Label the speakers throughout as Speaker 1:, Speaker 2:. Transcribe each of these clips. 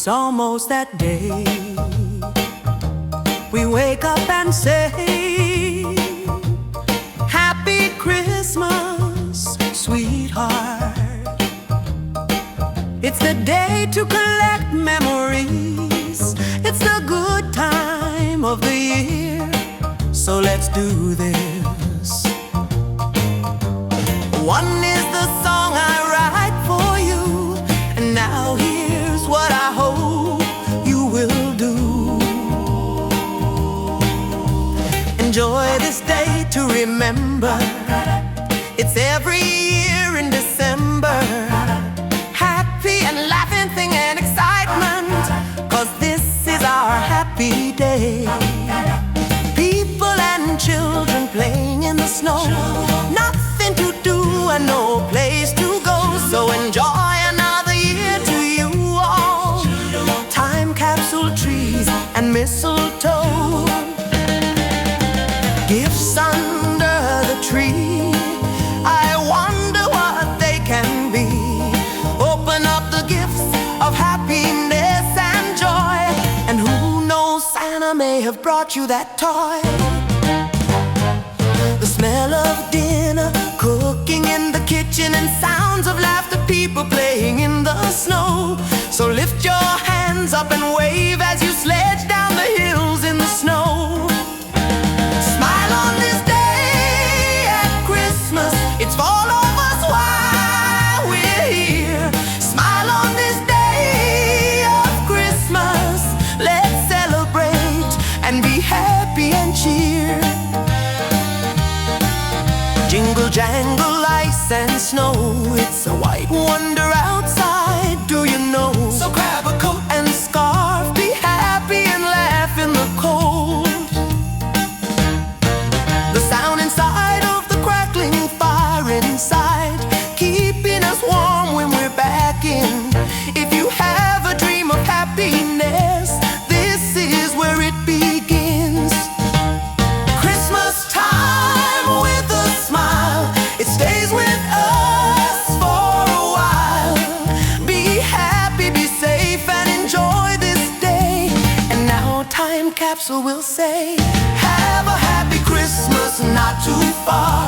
Speaker 1: almost that day. We wake up and say, Happy Christmas, sweetheart. It's the day to collect memories. It's the good time of the year, so let's do this. One is the song I write for you, and now here's what I hope you will do. Enjoy this day to remember. It's every year in December. Happy and laughing, thing and excitement, 'cause this is our happy day. People and children playing in the snow, nothing to do and no place to go. So enjoy another year to you all. Time capsule trees and mistletoe, gifts under the tree. I wonder what they can be. Open up the gifts of happiness and joy, and who knows, Santa may have brought you that toy. The smell of dinner cooking in the kitchen, and sounds of laughter, people playing in the snow. So lift your hands up and wave as you sledge down the hills in the snow. Smile on this day at Christmas. It's for all of us while we're here. Smile on this day of Christmas. Let's celebrate and be happy and cheer. Jingle jangle, ice and snow, it's a white wonder outside, do you know? So grab a coat and scarf, be happy and laugh in the cold. The sound inside of the crackling fire inside, keeping us warm when we're back in. If you have a dream of happiness, this is where it begins. Christmas time with a smile, it stays with us for a while. Be happy, be safe, and enjoy this day. And now time capsule will say, have a happy Christmas, not too far.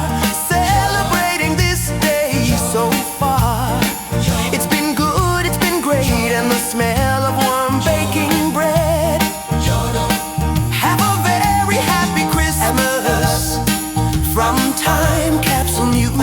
Speaker 1: Celebrating this day so far. It's been good, it's been great, and the smell of warm baking bread. Have a very happy Christmas from Time Capsule Music.